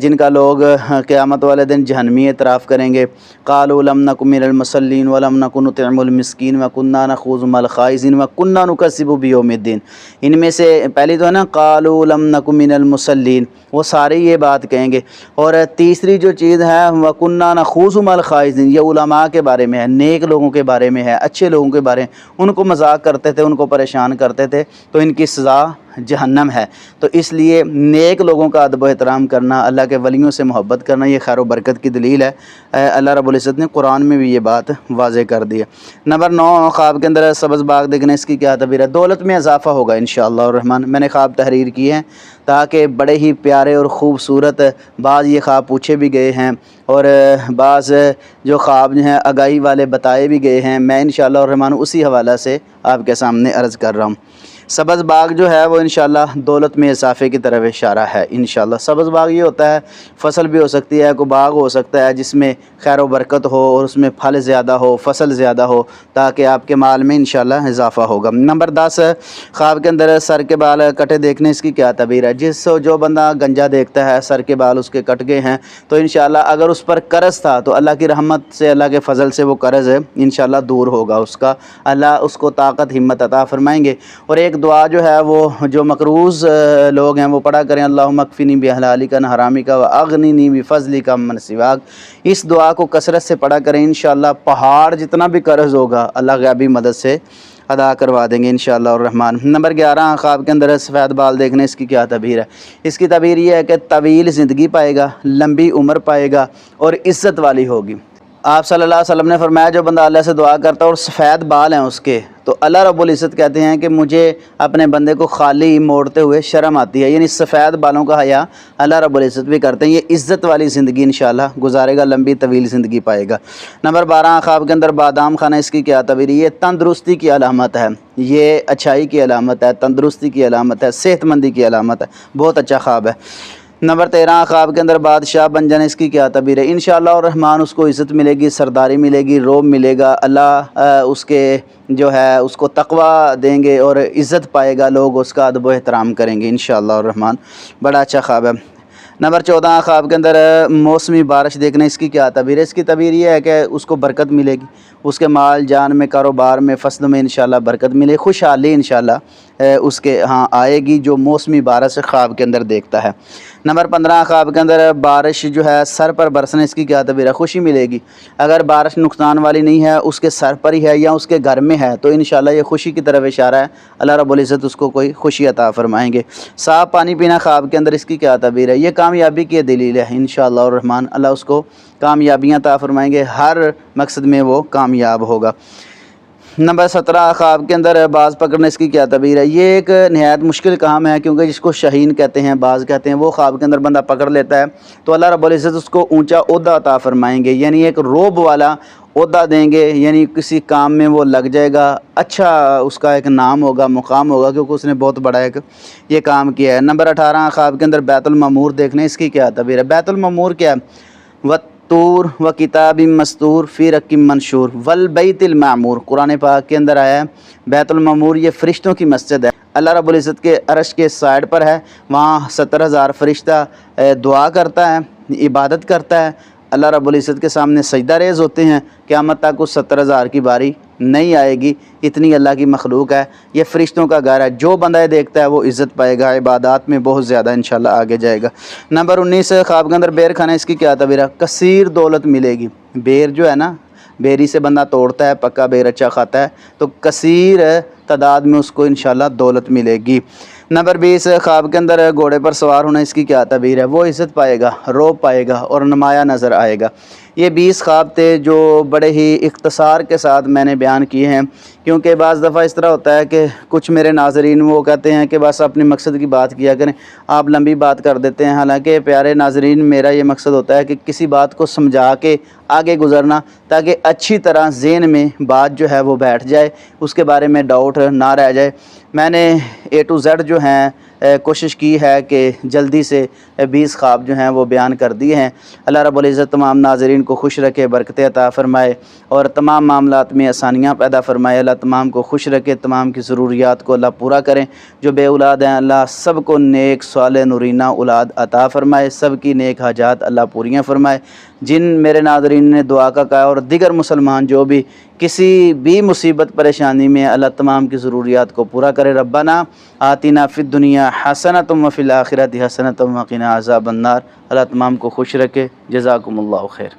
جن کا لوگ قیامت والے دن جہنمی اعتراف کریں گے۔ قالوا لم نک من المصلین ولم نک نطعم المسکین وکنا نخوض مع الخائضین وکنا نکذب بیوم الدین۔ ان میں سے پہلی تو ہے نا قالوا لم نک من المصلین، وہ سارے یہ بات کہیں گے۔ اور تیسری جو چیز ہے وکنا نخوض مع الخائضین، یہ علماء کے بارے میں ہے، نیک لوگوں کے بارے میں ہے، اچھے لوگوں کے بارے میں، ان کو مذاق کرتے تھے، ان کو پریشان کرتے تھے، تو ان کی سزا جہنم ہے۔ تو اس لیے نیک لوگوں کا ادب و احترام کرنا، اللہ کے ولیوں سے محبت کرنا، یہ خیر و برکت کی دلیل ہے۔ اللہ رب العزت نے قرآن میں بھی یہ بات واضح کر دی ہے۔ نمبر 9، خواب کے اندر سبز باغ دیکھنے، اس کی کیا تعبیر ہے؟ دولت میں اضافہ ہوگا انشاءاللہ الرحمن۔ میں نے خواب تحریر کیے ہیں تاکہ بڑے ہی پیارے اور خوبصورت، بعض یہ خواب پوچھے بھی گئے ہیں اور بعض جو خواب جو ہیں آگاہی والے بتائے بھی گئے ہیں، میں انشاءاللہ الرحمن اسی حوالہ سے آپ کے سامنے عرض کر رہا ہوں۔ سبز باغ جو ہے وہ انشاءاللہ دولت میں اضافے کی طرف اشارہ ہے انشاءاللہ۔ سبز باغ یہ ہوتا ہے، فصل بھی ہو سکتی ہے، کوئی باغ ہو سکتا ہے جس میں خیر و برکت ہو اور اس میں پھل زیادہ ہو، فصل زیادہ ہو، تاکہ آپ کے مال میں انشاءاللہ اضافہ ہوگا۔ نمبر 10، خواب کے اندر سر کے بال کٹے دیکھنے، اس کی کیا تعبیر ہے؟ جو بندہ گنجا دیکھتا ہے، سر کے بال اس کے کٹ گئے ہیں، تو انشاءاللہ اگر اس پر قرض تھا تو اللہ کی رحمت سے، اللہ کے فضل سے وہ قرض انشاءاللہ دور ہوگا، اس کا اللہ اس کو طاقت ہمت عطا فرمائیں گے۔ اور ایک دعا جو ہے وہ جو مقروض لوگ ہیں وہ پڑھا کریں، اللہم اکفنی بحلالک عن حرامک واغننی بفضلک عمن سواک۔ اس دعا کو کثرت سے پڑھا کریں، انشاءاللہ پہاڑ جتنا بھی قرض ہوگا اللہ غیبی مدد سے ادا کروا دیں گے انشاءاللہ الرحمن۔ نمبر 11، خواب کے اندر سفید بال دیکھنے، اس کی کیا تعبیر ہے؟ اس کی تعبیر یہ ہے کہ طویل زندگی پائے گا، لمبی عمر پائے گا اور عزت والی ہوگی۔ آپ صلی اللہ علیہ وسلم نے فرمایا جو بندہ اللہ سے دعا کرتا ہے اور سفید بال ہیں اس کے، تو اللہ رب العزت کہتے ہیں کہ مجھے اپنے بندے کو خالی موڑتے ہوئے شرم آتی ہے، یعنی سفید بالوں کا حیا اللہ رب العزت بھی کرتے ہیں۔ یہ عزت والی زندگی انشاءاللہ گزارے گا، لمبی طویل زندگی پائے گا۔ نمبر 12، خواب کے اندر بادام کھانا، اس کی کیا تعبیر ہے؟ یہ تندرستی کی علامت ہے، یہ اچھائی کی علامت ہے، تندرستی کی علامت ہے، صحت مندی کی علامت ہے، بہت اچھا خواب ہے۔ نمبر 13، خواب کے اندر بادشاہ بن جانے، اس کی کیا تعبیر ہے؟ انشاءاللہ الرحمن اس کو عزت ملے گی، سرداری ملے گی، روب ملے گا، اللہ اس کے جو ہے اس کو تقوی دیں گے اور عزت پائے گا، لوگ اس کا ادب و احترام کریں گے انشاءاللہ الرحمن۔ بڑا اچھا خواب ہے۔ نمبر 14، خواب کے اندر موسمی بارش دیکھنا، اس کی کیا تعبیر ہے؟ اس کی تعبیر یہ ہے کہ اس کو برکت ملے گی، اس کے مال جان میں، کاروبار میں، فصل میں انشاءاللہ برکت ملے، خوشحالی انشاءاللہ اس کے ہاں آئے گی جو موسمی بارش خواب کے اندر دیکھتا ہے۔ نمبر 15، خواب کے اندر بارش جو ہے سر پر برسنے، اس کی کیا تعبیر ہے؟ خوشی ملے گی۔ اگر بارش نقصان والی نہیں ہے، اس کے سر پر ہی ہے یا اس کے گھر میں ہے، تو انشاءاللہ یہ خوشی کی طرف اشارہ ہے، اللہ رب العزت اس کو کوئی خوشی عطا فرمائیں گے۔ صاف پانی پینا خواب کے اندر، اس کی کیا تعبیر ہے؟ یہ کامیابی کی دلیل ہے انشاءاللہ الرحمن، اللہ اس کو کامیابیاں عطا فرمائیں گے، ہر مقصد میں وہ کامیاب ہوگا۔ نمبر 17، خواب کے اندر باز پکڑنا، اس کی کیا تعبیر ہے؟ یہ ایک نہایت مشکل کام ہے، کیونکہ جس کو شہین کہتے ہیں، باز کہتے ہیں، وہ خواب کے اندر بندہ پکڑ لیتا ہے تو اللہ رب العزت اس کو اونچا عہدہ عطا فرمائیں گے، یعنی ایک روب والا عہدہ دیں گے، یعنی کسی کام میں وہ لگ جائے گا، اچھا اس کا ایک نام ہوگا، مقام ہوگا، کیونکہ اس نے بہت بڑا ایک یہ کام کیا ہے۔ نمبر 18، خواب کے اندر بیت المعمور دیکھنے، اس کی کیا تعبیر ہے؟ بیت المعمور کیا ہے؟ طور و کتاب مستور فی رق منشور والبیت المعمور، قرآن پاک کے اندر آیا ہے۔ بیت المعمور یہ فرشتوں کی مسجد ہے، اللہ رب العزت کے عرش کے سائڈ پر ہے، وہاں 70,000 فرشتہ دعا کرتا ہے، عبادت کرتا ہے، اللہ رب العزت کے سامنے سجدہ ریز ہوتے ہیں، قیامت تک اس 70,000 کی باری نہیں آئے گی، اتنی اللہ کی مخلوق ہے، یہ فرشتوں کا گھر ہے، جو بندہ دیکھتا ہے وہ عزت پائے گا، عبادات میں بہت زیادہ انشاءاللہ آگے جائے گا۔ نمبر 19، خواب کے اندر بیر کھانا، اس کی کیا تعبیر ہے؟ کثیر دولت ملے گی، بیر جو ہے نا، بیری سے بندہ توڑتا ہے، پکا بیر اچھا کھاتا ہے، تو کثیر تعداد میں اس کو انشاءاللہ دولت ملے گی۔ نمبر 20، خواب کے اندر گھوڑے پر سوار ہونا، اس کی کیا تعبیر ہے؟ وہ عزت پائے گا، روب پائے گا اور نمایاں نظر آئے گا۔ یہ 20 خواب تھے جو بڑے ہی اختصار کے ساتھ میں نے بیان کیے ہیں، کیونکہ بعض دفعہ اس طرح ہوتا ہے کہ کچھ میرے ناظرین وہ کہتے ہیں کہ بس اپنے مقصد کی بات کیا کریں، آپ لمبی بات کر دیتے ہیں، حالانکہ پیارے ناظرین میرا یہ مقصد ہوتا ہے کہ کسی بات کو سمجھا کے آگے گزرنا، تاکہ اچھی طرح ذہن میں بات جو ہے وہ بیٹھ جائے، اس کے بارے میں ڈاؤٹ نہ رہ جائے۔ میں نے A to Z جو ہیں کوشش کی ہے کہ جلدی سے 20 خواب جو ہیں وہ بیان کر دیے ہیں۔ اللہ رب العزت تمام ناظرین کو خوش رکھے، برکتیں عطا فرمائے اور تمام معاملات میں آسانیاں پیدا فرمائے۔ اللہ تمام کو خوش رکھے، تمام کی ضروریات کو اللہ پورا کریں۔ جو بے اولاد ہیں اللہ سب کو نیک صالح نورینہ اولاد عطا فرمائے، سب کی نیک حاجات اللہ پوریاں فرمائے۔ جن میرے ناظرین نے دعا کا کہا اور دیگر مسلمان جو بھی کسی بھی مصیبت پریشانی میں، اللہ تمام کی ضروریات کو پورا کرے۔ ربنا آتنا فی الدنیا حسنۃ وفی الآخرۃ حسنۃ وقنا عذاب النار۔ اللہ تمام کو خوش رکھے۔ جزاکم اللہ خیر۔